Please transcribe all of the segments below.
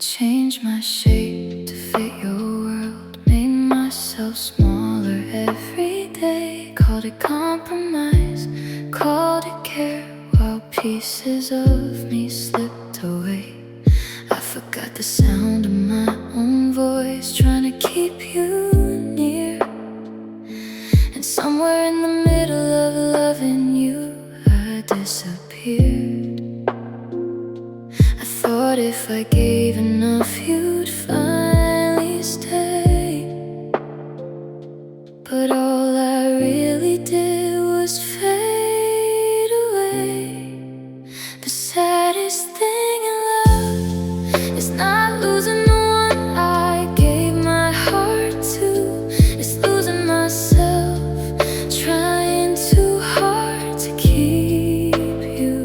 Changed my shape to fit your world, made myself smaller every day. Called it compromise, called it care, while pieces of me slipped away. I forgot the sound of my own voice, trying to keep you near. And somewhere in the middle of loving you, I disappeared. I thought if I gave enough, you'd finally stay. But all I really did was fade away. The saddest thing in love is not losing the one I gave my heart to. It's losing myself, trying too hard to keep you.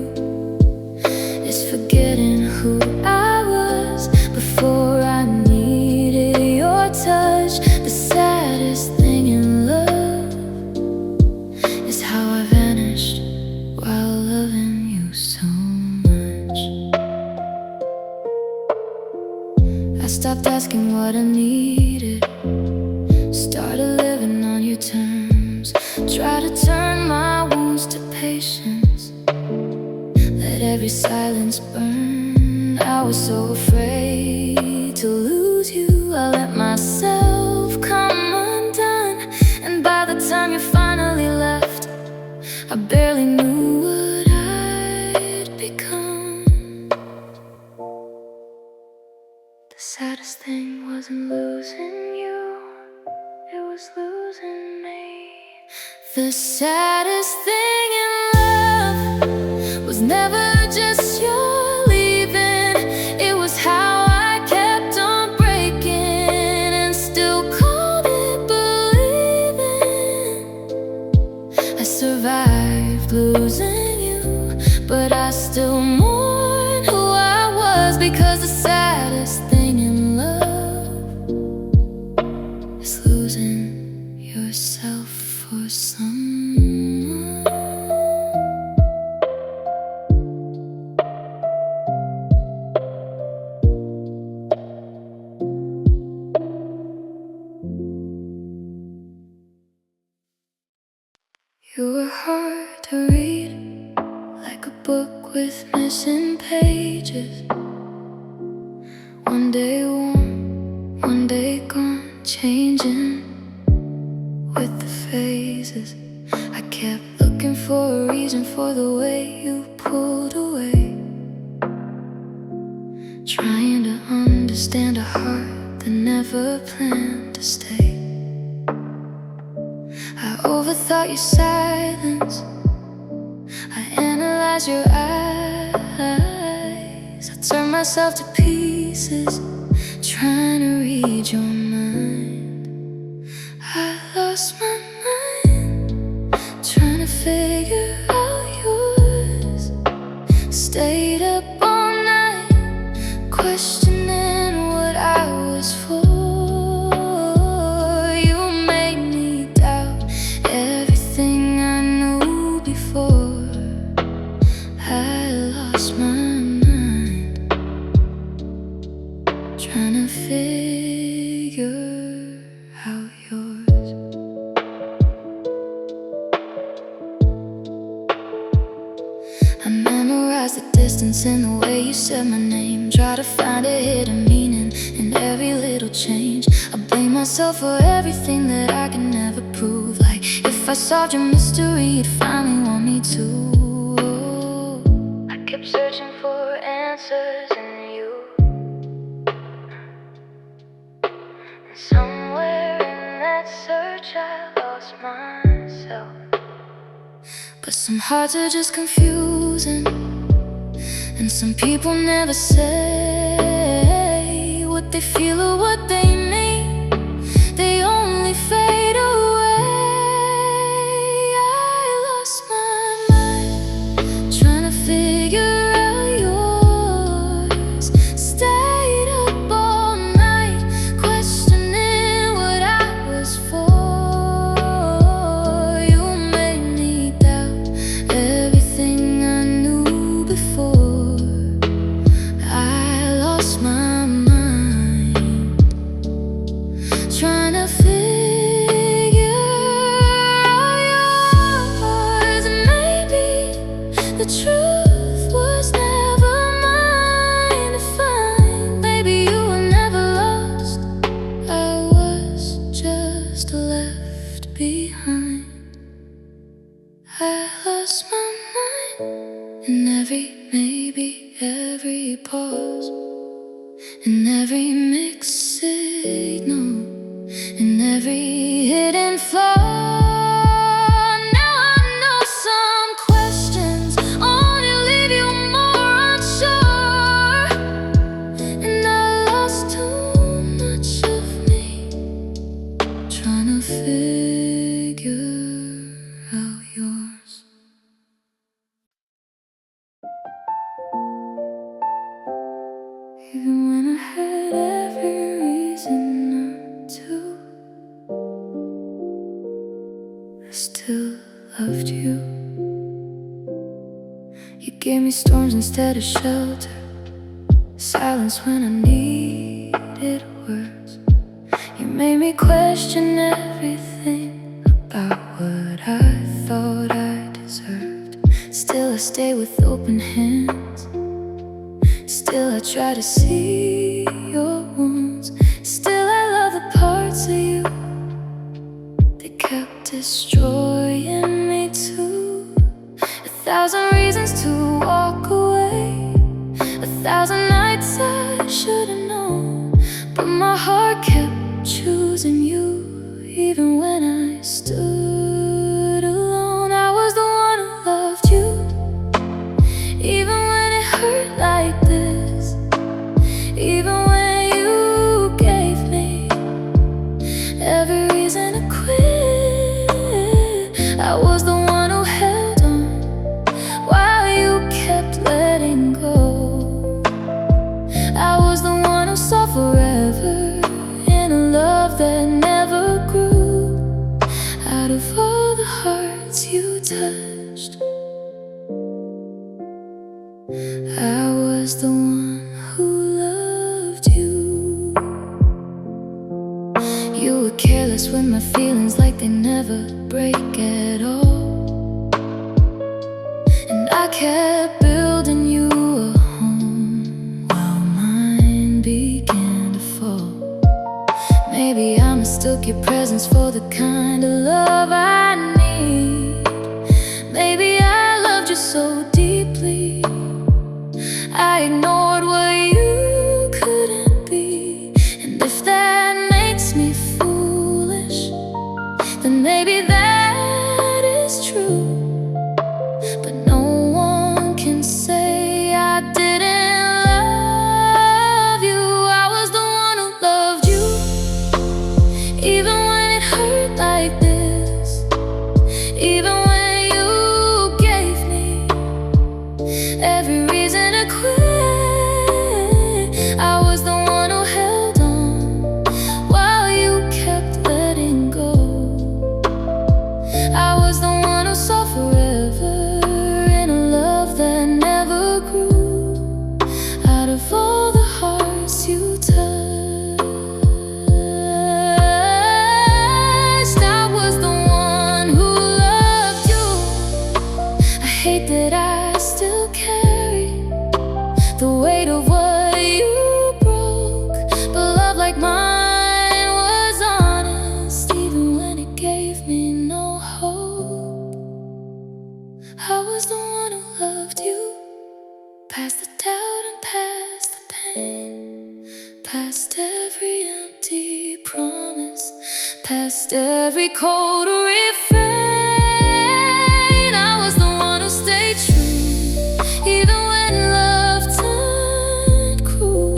It's forgetting who I was before I needed your touch. The saddest thing in love is how I vanished while loving you so much. I stopped asking what I needed, started living on your terms. Try to turn my wounds to patience, let every silence burn. I was so afraid to lose you, I let myself come undone. And by the time you finally left, I barely knew what I'd become. The saddest thing wasn't losing you, it was losing me. The saddest thing in love was never just your leaving. It was how I kept on breaking and still called it believing. I survived losing you, but I still mourn who I was. Because the saddest thing in love is losing yourself for someone. You were hard to read, like a book with missing pages. One day warm, one day gone, changing with the phases. I kept looking for a reason for the way you pulled away, trying to understand a heart that never planned to stay. I overthought your silence, I analyzed your eyes. I turned myself to pieces, trying to read your mind. I lost my mind, trying to figure out yours. Stayed up all night, questioning what I was for. Trying to figure out yours. I memorized the distance in the way you said my name. Try to find a hidden meaning in every little change. I blame myself for everything that I can never prove. Like if I solved your mystery, you'd finally want me to. I kept searching for answers in you. Somewhere in that search I lost myself. But some hearts are just confusing, and some people never say what they feel or what they need. They only fade away. I lost my mind, trying to figure out yours. Stayed up all night, questioning what I was for. You made me doubt everything I knew before. I lost my mind. pause, in every mixed signal, in every hidden flaw. Now I know some questions only leave you more unsure, and I lost too much of me trying to figure out yours. Even when I had every reason not to, I still loved you. You gave me storms instead of shelter, silence when I needed words. You made me question everything about what I thought I deserved. Still I stay with open hands, still I try to see your wounds. Still I love the parts of you that kept destroying me too. 1,000 reasons to walk away, 1,000 nights I should've known, but my heart kept choosing you even when I stood alone. I was the one who loved you, even when it hurt like this, even when you gave me every reason to quit. I was the one who held on while you kept letting go. I was the one who saw forever in a love that never grew. Out of all the hearts you touched, I was the one who loved you. You were careless with my feelings, like they never break at all, and I kept building you a home while mine began to fall. Maybe I mistook your presence for the kind of love I need. Maybe I loved you so deeply I ignored what you couldn't be. And if that makes me foolish, then maybe that is true. But no one can say I didn't love you. I was the one who loved you, even when it hurt like this, even when you gave me every reason to quit. I was the one who held on while you kept letting go. I was the one who saw forever in a love that never grew. Out of all the hearts you touched, I was the one who loved you. I hate that I still carry the weight of what you broke, but love like mine was honest, even when it gave me no hope. I was the one who loved you, past the doubt and past the pain, past every empty promise, past every cold refrain. I was the one who stayed true, even when love turned cruel.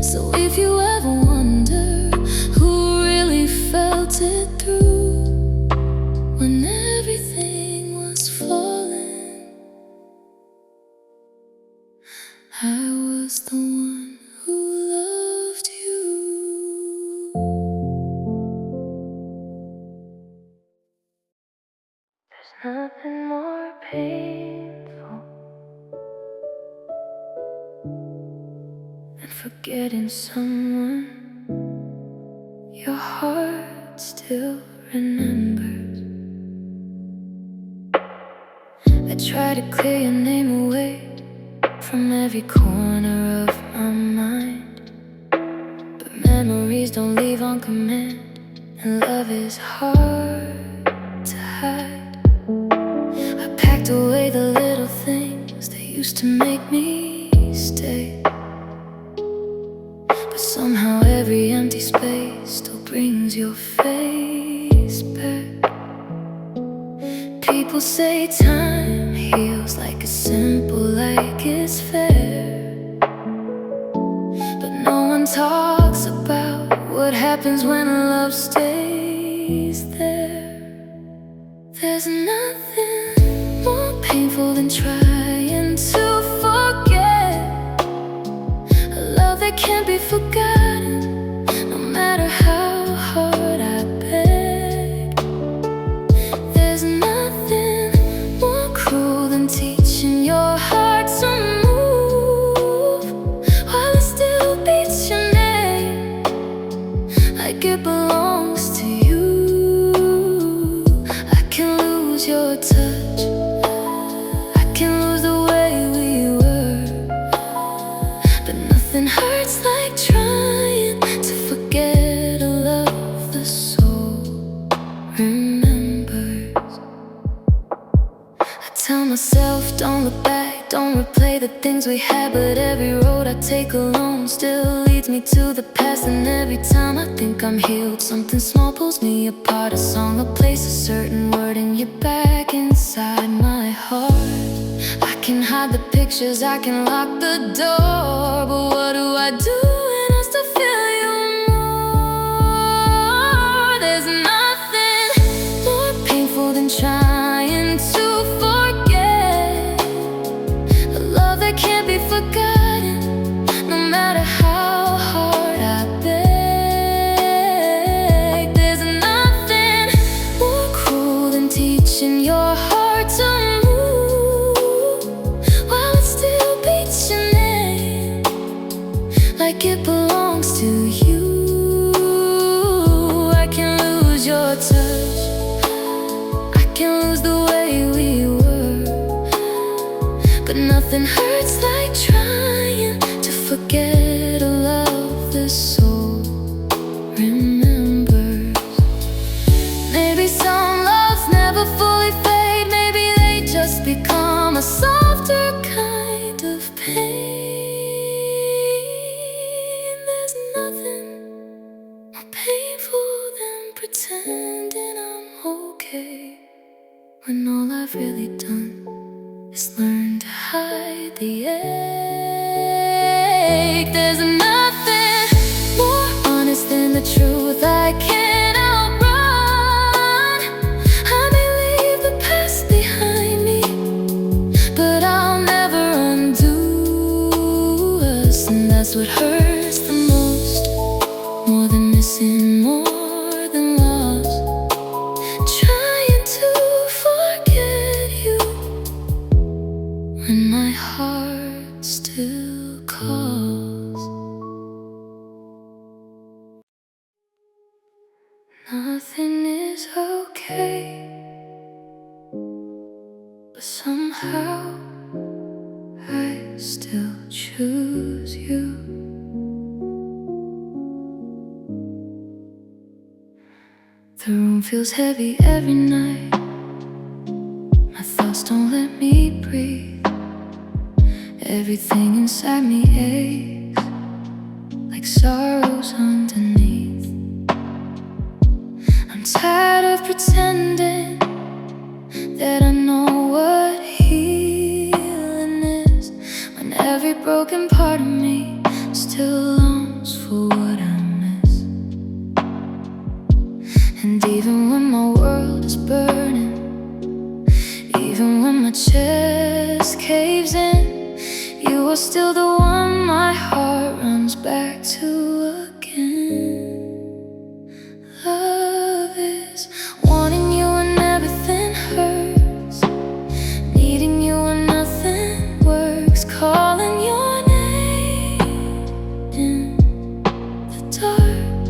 So if you ever wonder who really felt it through, when everything was falling, I was the one who loved you. There's nothing more painful than forgetting someone your heart still remembers. I try to clear your name away from every corner of my mind, but memories don't leave on command, and love is hard to hide. I packed away the little things that used to make me stay. But somehow every empty space still brings your face back. People say time heals like it's simple, like it's fair. But no one talks about what happens when love stays there. There's nothing more painful than trying to forget a love that can't be forgotten, no matter how hard I beg. There's nothing more cruel than teaching your heart to move while it still beats your name like it belongs to you. I can lose your touch, I can lose the way we were, but nothing hurts like trying to forget a love the soul remembers. I tell myself, don't look back, don't replay the things we had, but every road I take alone still leads me to the past. And every time I think I'm healed, something small pulls me apart. A song, a place, a certain word, and you're back inside my heart. I can hide the pictures, I can lock the door, but what do I do when I still feel you more? There's nothing more painful than trying to forget a love that can't be forgotten, no matter how hard I beg. There's nothing more cruel than teaching your heart to move while it still beats your name like it belongs to you. I can lose your touch, I can lose the way we were, but nothing hurts like trying to forget a love the soul remembers. Maybe some loves never fully fade, maybe they just become a softer kind of pain. There's nothing more painful than pretending I'm okay when all I've really done is learn to hide the ache. There's nothing more honest than the truth I can't outrun. I may leave the past behind me, but I'll never undo us. And that's what hurts the most, more than missing, more than lost. Trying to forget you when my heart still calls. Nothing is okay, but somehow I still choose you. The room feels heavy every night, my thoughts don't let me breathe. Everything inside me aches like sorrows underneath. I'm tired of pretending that I know what healing is, when every broken part of me still longs for what I miss. And even when my world is burning, even when my chest caves in, you are still the one my heart runs back to again. Love is wanting you when everything hurts, needing you when nothing works, calling your name in the dark.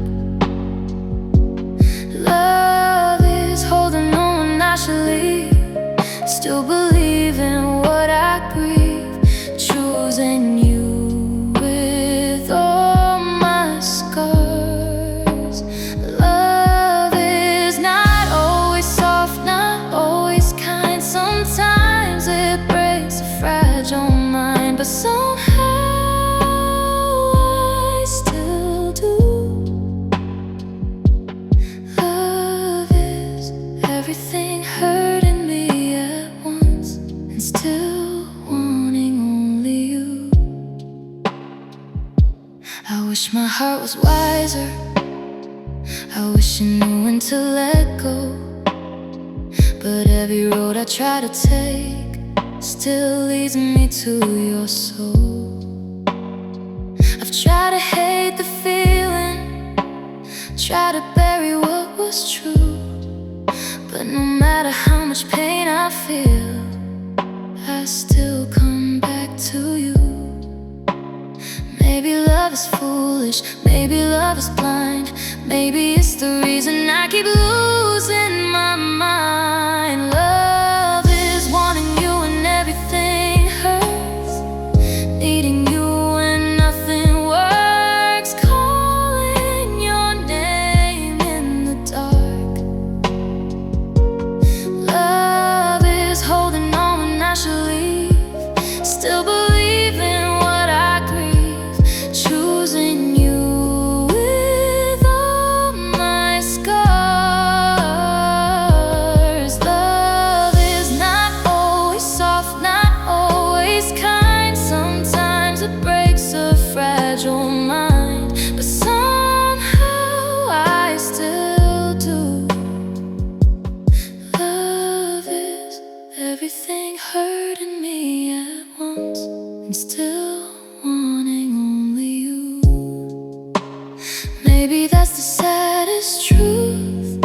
Love is holding on when I should leave, still believing what I grieve, choosing you with all my scars. Love is not always soft, not always kind. Sometimes it breaks a fragile mind, but somehow wish my heart was wiser. I wish I knew when to let go. But every road I try to take still leads me to your soul. I've tried to hate the feeling, tried to bury what was true. But no matter how much pain I feel, I still come back to you. Maybe love is foolish, maybe love is blind, maybe it's the reason I keep losing my mind. Love is wanting you when everything hurts, needing you when nothing works, calling your name in the dark. Love is holding on when I should leave, still believing what I grieve, choosing you with all my scars. Love is not always soft, not always kind. Sometimes it breaks a fragile mind, but somehow I still do. Love is everything hurting me at once and still wanting only you. Maybe that's the saddest truth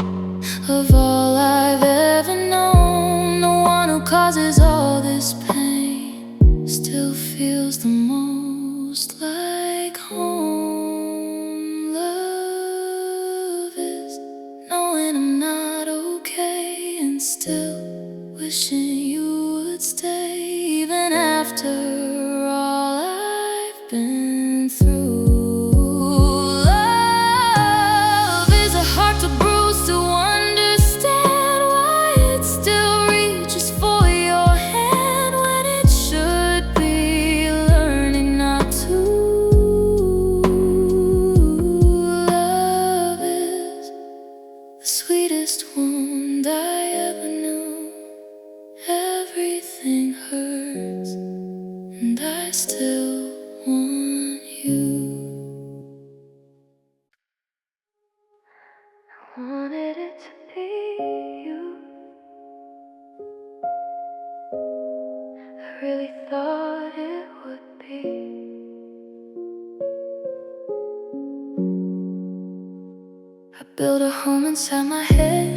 of all I've ever known. The one who causes all this pain still feels the most like home. Love is knowing I'm not okay and still wishing you would stay, even after all I've been through. Love is a heart too bruised to understand why it still reaches for your hand when it should be learning not to. Love is the sweetest wound I ever knew. Everything hurts, and I still want you. I wanted it to be you. I really thought it would be. I built a home inside my head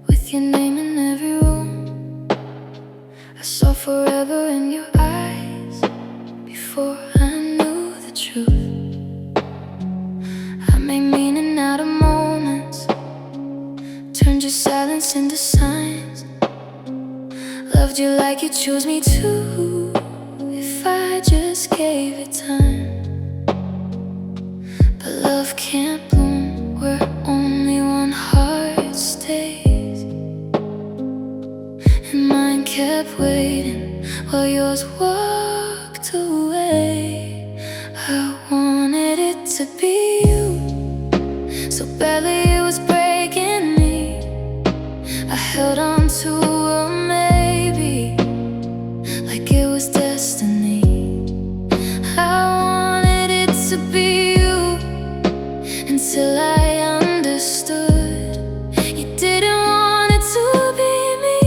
with your name in every room. I saw forever in your eyes before I knew the truth. I made meaning out of moments, turned your silence into signs. Loved you like you chose me to, if I just gave it time. But love can't bloom where only one heart stays, and mine kept waiting while yours walked away. I wanted it to be you, so badly it was breaking me. I held on to a maybe, like it was destiny. I wanted it to be you until I understood you didn't want it to be me.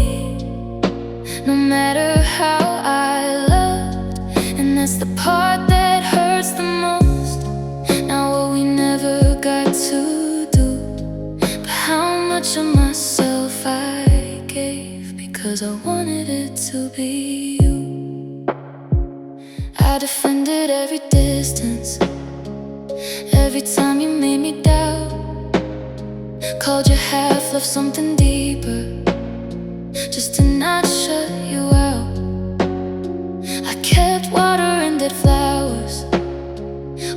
No matter how I loved, and that's the part that hurts the most. Now what we never got to do, but how much of myself I gave because I wanted it to be you. I defended every distance, every time you made me doubt. Called your half-love something deeper, just to not shut you out. I kept watering dead flowers,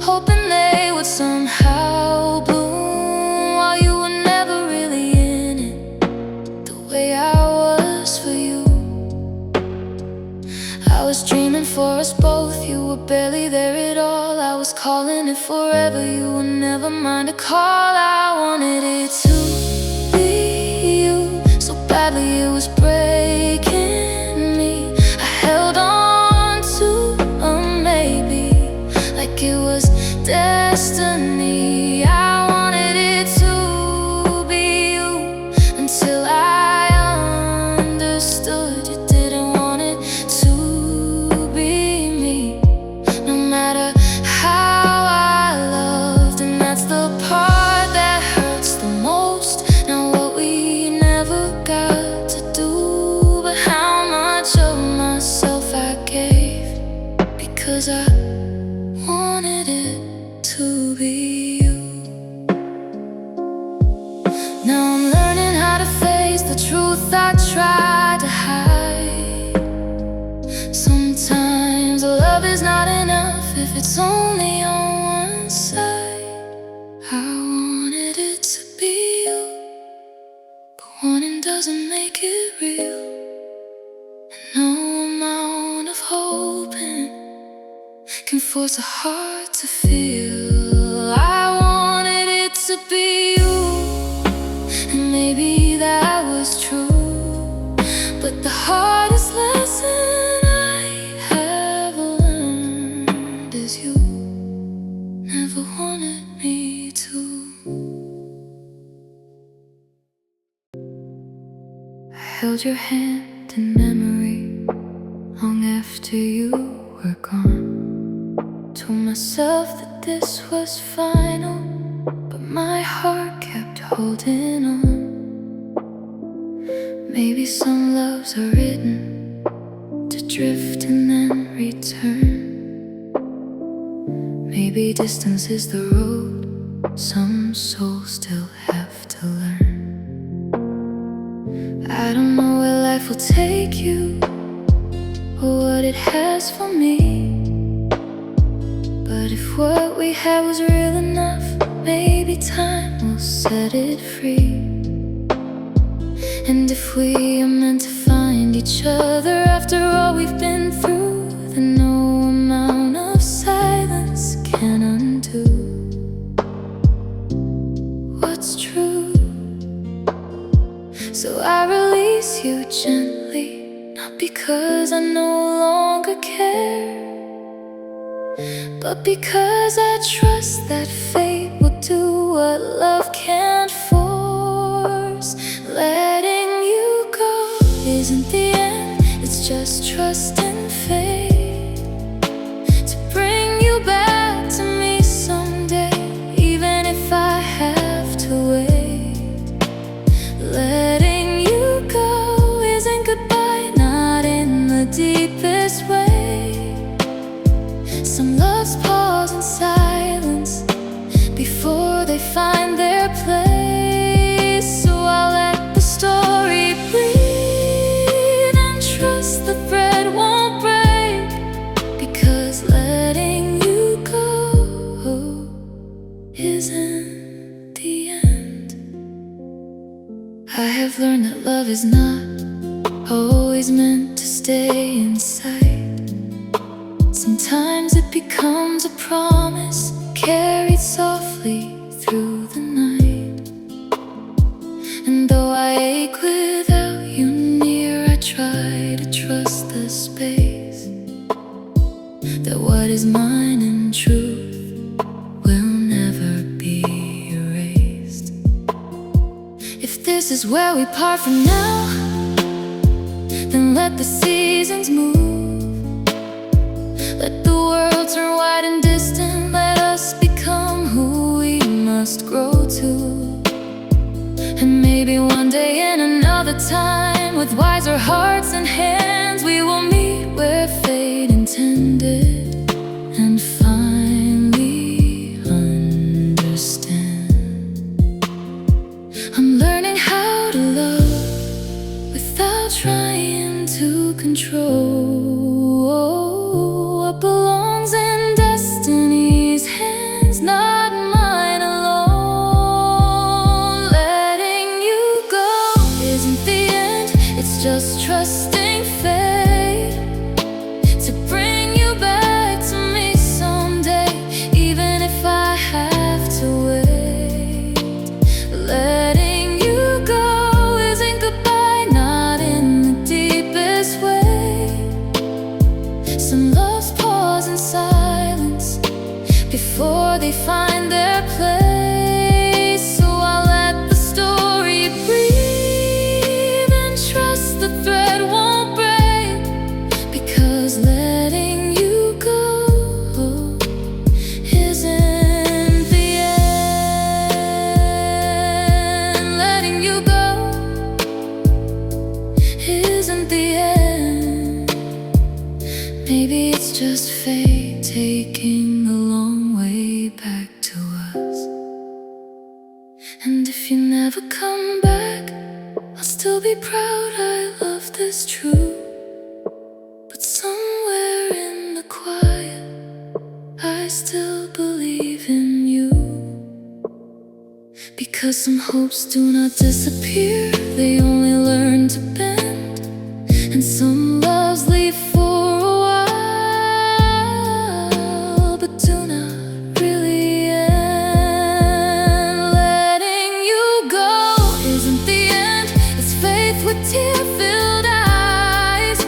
hoping they would somehow bloom, while you were never really in it the way I was for you. I was dreaming for us both, you were barely there at all. I was calling it forever, you were never mine to call. I wanted it to be you, so badly it was breaking me. I held on to a maybe, like it was destiny. I wanted it to be you until I understood you didn't want it to be me. No matter how I loved, and that's the part that hurts the most. Now what we never got to do, but how much of myself I gave because I wanted it to be you. Now I'm learning how to face the truth I tried to hide. Sometimes love is not enough if it's only on one side. I wanted it to be you, but wanting doesn't make it real. And no amount of hoping can force a heart to feel. I wanted it to be you, and maybe that was true, but the hardest lesson I have learned is you never wanted me to. I held your hand in memory long after you were gone. Told myself that this was final, but my heart kept holding on. Maybe some loves are written to drift and then return. Maybe distance is the road some souls still have to learn. I don't know where life will take you or what it has for me, but if what we had was real enough, maybe time will set it free. And if we are meant to find each other after all we've been through, then no amount of silence can undo what's true. So I release you gently, not because I no longer care, but because I trust that fate will do what love can't force. Letting you go isn't the end, it's just trust and faith to bring you back to me someday, even if I have to wait. Letting you go isn't goodbye, not in the deepest way. Some loves pause in silence before they find their place. So I'll let the story breathe and trust the thread won't break, because letting you go isn't the end. I have learned that love is not always meant to stay inside. Sometimes it becomes a promise carried softly through the night. And though I ache without you near, I try to trust the space that what is mine in truth will never be erased. If this is where we part from now, then let the seasons move. Let the world turn wide and distant. Let us become who we must grow to. And maybe one day in another time, with wiser hearts and hands, we will meet where fate intended and finally understand. I'm learning how to love without trying to control what belongs in destiny's hands, not mine alone. Letting you go isn't the end, it's just trusting fate to bring you back before they find their place. So I'll let the story breathe and trust the thread won't break, because letting you go isn't the end. Letting you go isn't the end. Maybe it's just fate taking a long way back to us. And if you never come back, I'll still be proud I love this truth. But somewhere in the quiet, I still believe in you. Because some hopes do not disappear, they only learn to bend. And some loves leave for a while, but do not really end. Letting you go isn't the end. It's faith with tear-filled eyes,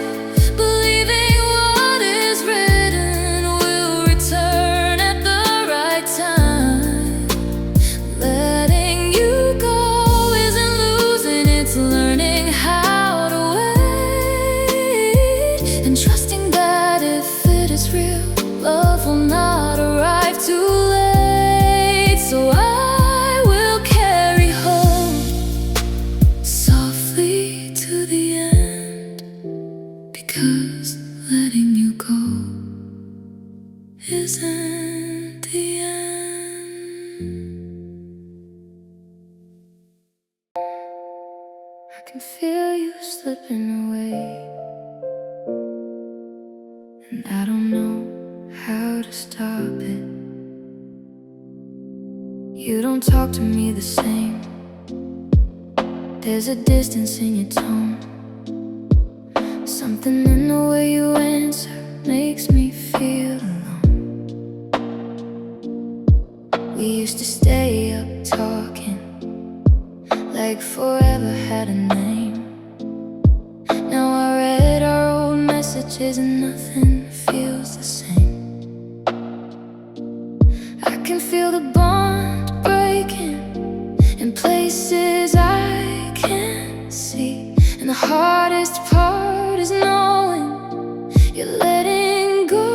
believing what is written will return at the right time. Letting you go isn't losing, it's learning how to wait, and trusting that if it is real, love will not arrive too late. So I will carry hope softly to the end, because letting you go isn't the end. I can feel you slipping away, and I don't know how to stop it. You don't talk to me the same. There's a distance in your tone. Something in the way you answer makes me feel alone. We used to stay up talking like forever had a name. Now I read our old messages and nothing feels the same. I can feel the bond breaking in places I can't see, and the hardest part is knowing you're letting go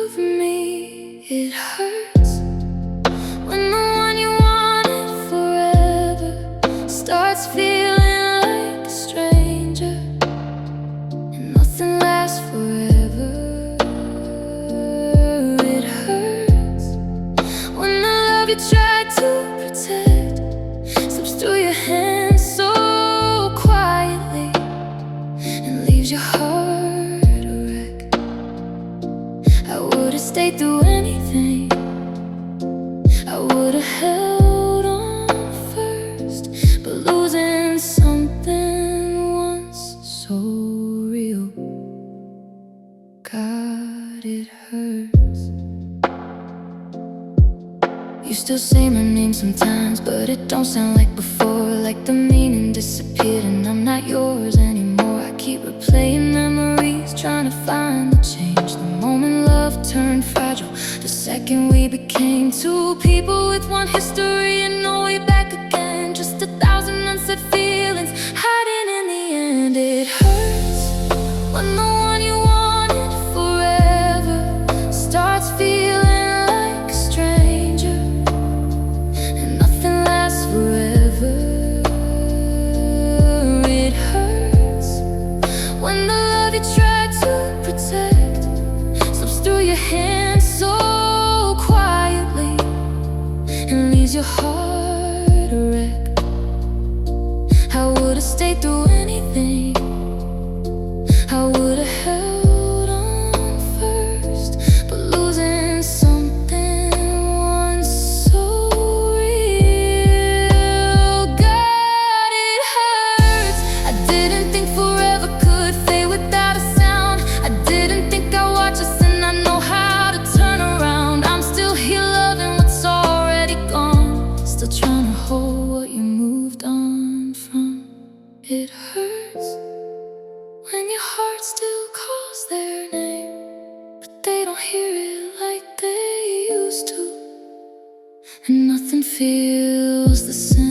of me. It hurts when the one you wanted forever starts feeling like a stranger, and nothing lasts forever. It hurts when the love you tried to protect slips through your hands so quietly and leaves your heart a wreck. I would've stayed through anything, I would've held on first, but losing something once so real, God, it hurts. You still say my name sometimes, but it don't sound like before. Like the meaning disappeared and I'm not yours anymore. I keep replaying memories, trying to find the change. The moment love turned fragile, the second we became two people with one history and no way back again. Just 1,000 unsaid feelings hiding in the end. It hurts when the one you wanted forever starts feeling like a stranger, and nothing lasts forever. It hurts when the love you tried to protect slips through your hands so quietly and leaves your heart a wreck. I would've stayed through anything, I would've held on first, but losing something once so real, God, it hurts. I didn't think forever could fade without a sound. I didn't think I'd watch us and I know how to turn around. I'm still here loving what's already gone, still trying to hold what you moved on from. It hurts when your heart still calls. feels the same.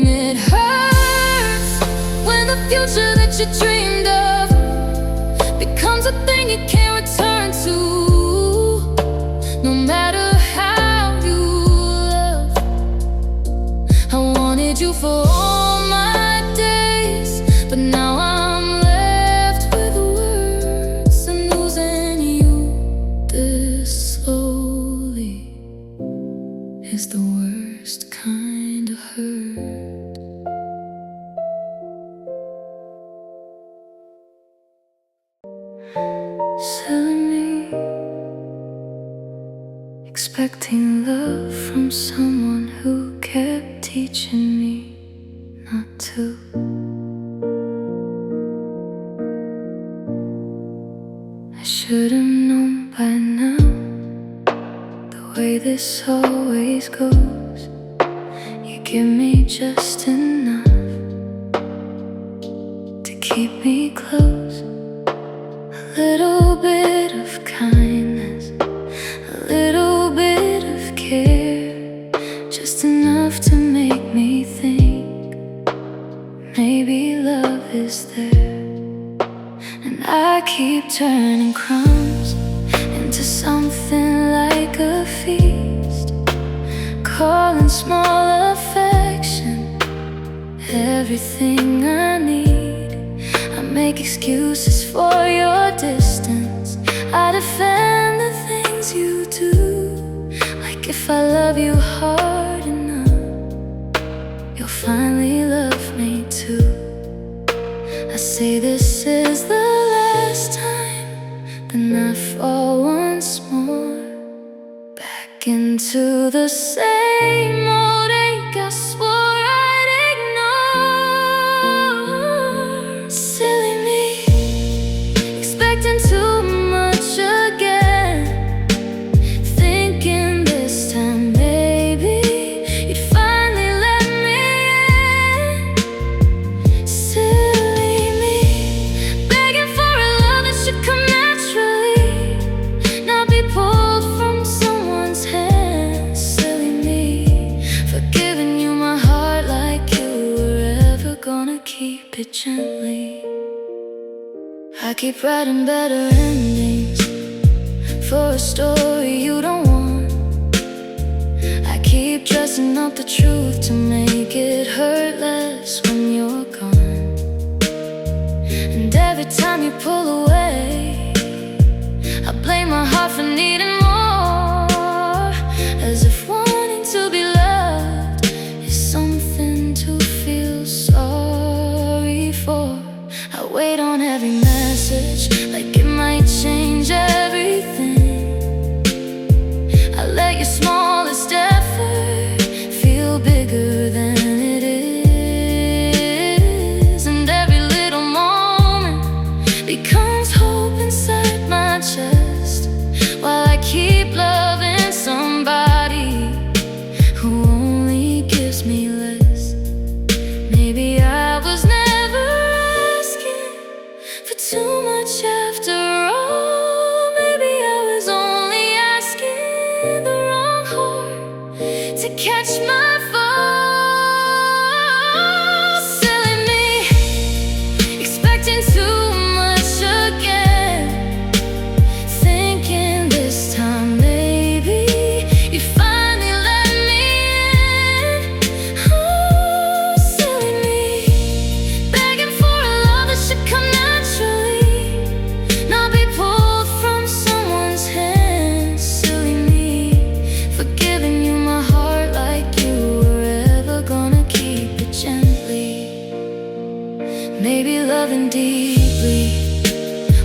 It hurts when the future that you dreamed of becomes a thing you can't return to. No matter how you love, I wanted you for all my days, but now I'm left with words and losing you this slowly is the worst kind of hurt. Silly me, expecting love from someone who kept teaching me not to. I should have known by now, the way this always goes. You give me just enough to keep me close. A little bit of kindness, a little bit of care, just enough to make me think maybe love is there. And I keep turning crumbs into something like a feast, calling small affection everything I need. I make excuses for your distance, I defend the things you do, like if I love you hard enough, you'll finally love me too. I say this is the last time, then I fall once more back into the same old ache I swore I'd ignore. Silly me, expecting too much again, thinking this time maybe you'd finally let me in. Silly me, begging for a love that should come naturally, not be pulled from someone's hand. Silly me, for giving you my heart like you were ever gonna keep it gently. I keep writing better endings for a story you don't want. I keep dressing up the truth to make it hurt less when you're gone. And every time you pull away, I blame my heart for needing more, as if wanting to be loved is something to feel sorry for. I wait on every message like it might change everything. I let your smallest effort feel bigger than it is, and every little moment becomes hope inside my chest, while I keep loving somebody who only gives me less. Maybe I was never asking for too much after all. Maybe I was only asking the wrong heart to catch my fall. Silly me, expecting too much again, thinking this time maybe you'd finally let me in. Oh, silly me, begging for a love that should come naturally, not be pulled from someone's hand. Silly me, for giving you my heart like you were ever gonna keep it gently. Maybe loving deeply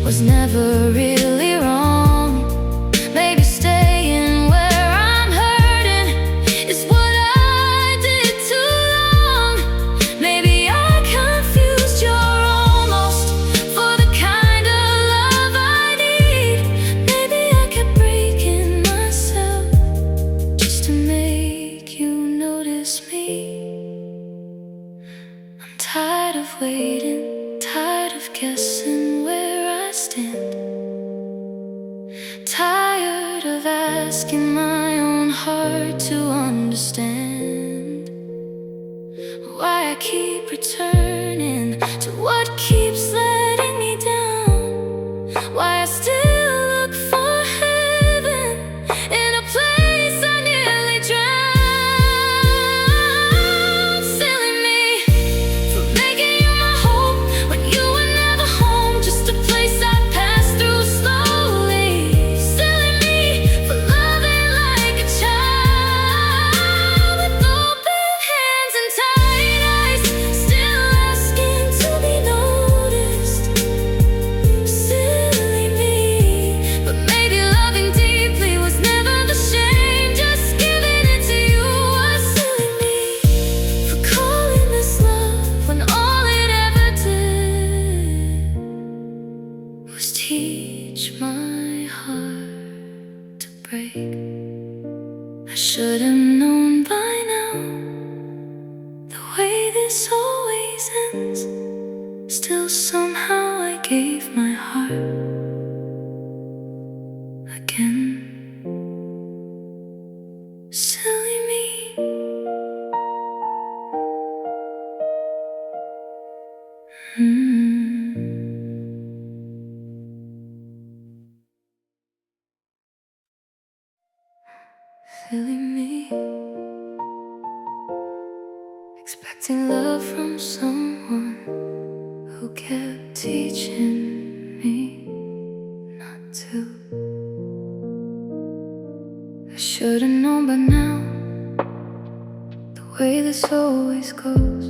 was never really wrong. Maybe staying where I'm hurting is what I did too long. Maybe I confused your almost for the kind of love I need. Maybe I kept breaking myself just to make you notice me. I'm tired of waiting, tired of guessing where I stand, tired of asking my own heart hard to understand why I keep returning to what keeps letting me down, why I still look for heaven in a place I nearly drowned. Silly me for making you my hope when you were never home, just a place I passed through slowly. Silly me for loving like a child with open hands and tight eyes, still asking to be noticed. Silly me, but maybe loving deeply was never the shame, just giving it to you was silly me for calling this love when all it ever did was teach my heart to break. I should have known by now the way this always ends. Still somehow I gave my heart again. Silly me. Silly me, expecting love from someone who kept teaching me not to. I should've known by now the way this always goes.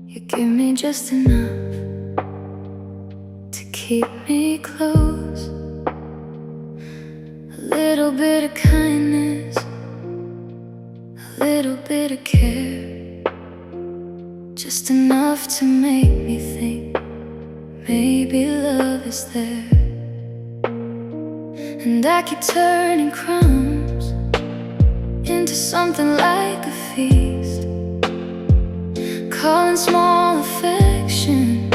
You give me just enough to keep me close. A little bit of kindness, a little bit of care, just enough to make me think maybe love is there. And I keep turning crumbs into something like a feast, calling small affection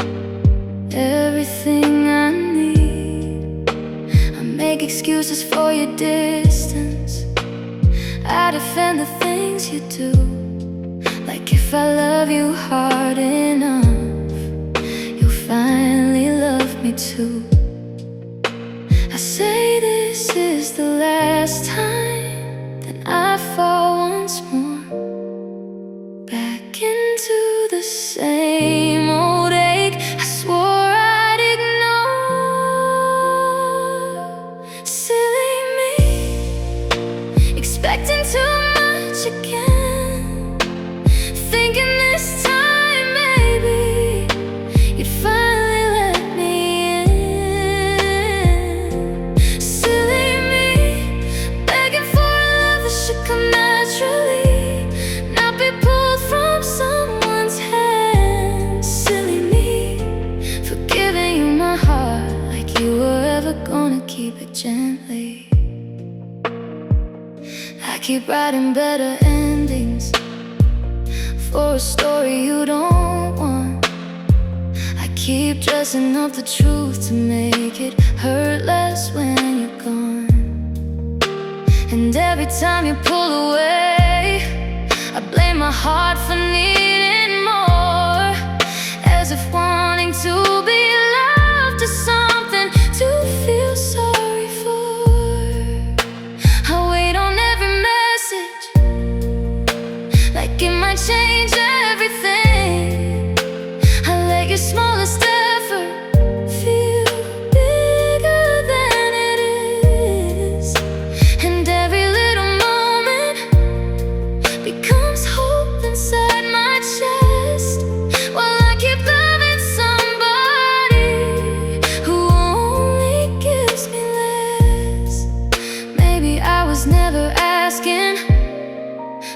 everything I need. I make excuses for your distance, I defend the things you do, like if I love you hard enough, you'll finally love me too. I say this is the last time, then I fall once more back into the same old ache I swore I'd ignore. Silly me, expecting too much again, thinking this time maybe you'd finally let me in. Silly me, begging for a love that should come naturally, not be pulled from someone's hand. Silly me, for giving you my heart like you were ever gonna keep it gently. I keep writing better endings for a story you don't want. I keep dressing up the truth to make it hurt less when you're gone. And every time you pull away, I blame my heart for needing more, as if wanting to be loved is something to feel sorry for. I wait on every message, like it might change everything. I let your smallest effort feel bigger than it is, and every little moment becomes hope inside my chest, while I keep loving somebody who only gives me less. Maybe I was never asking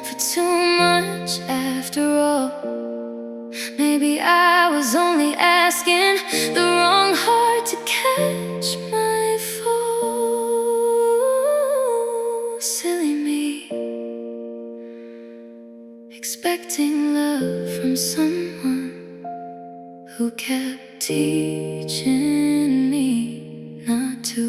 for too much after all. Maybe I was only asking the wrong heart to catch my fall. Silly me, expecting love from someone who kept teaching me not to.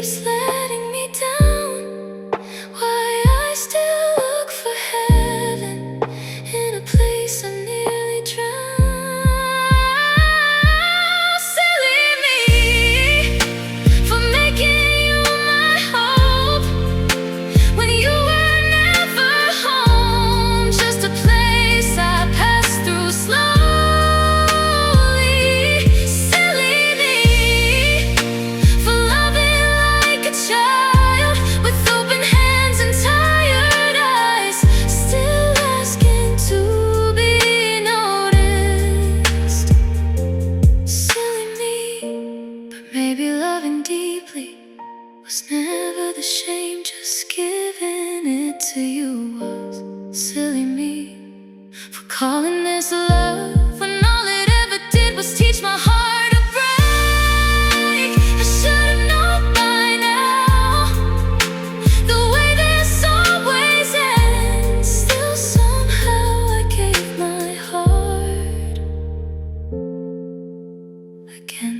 keeps letting me down. Why I still look for heaven in a place I nearly drowned. Silly me for making you my hope when you were never home. Just a place I passed through slowly. Silly me for loving like a child with open hands and tired eyes, still asking to be noticed. Silly me, but maybe loving deeply was never the shame, just giving it to you was. Silly me for calling this love when all it ever did was teach my heart to break. I should've known by now the way this always ends. Still somehow I gave my heart again.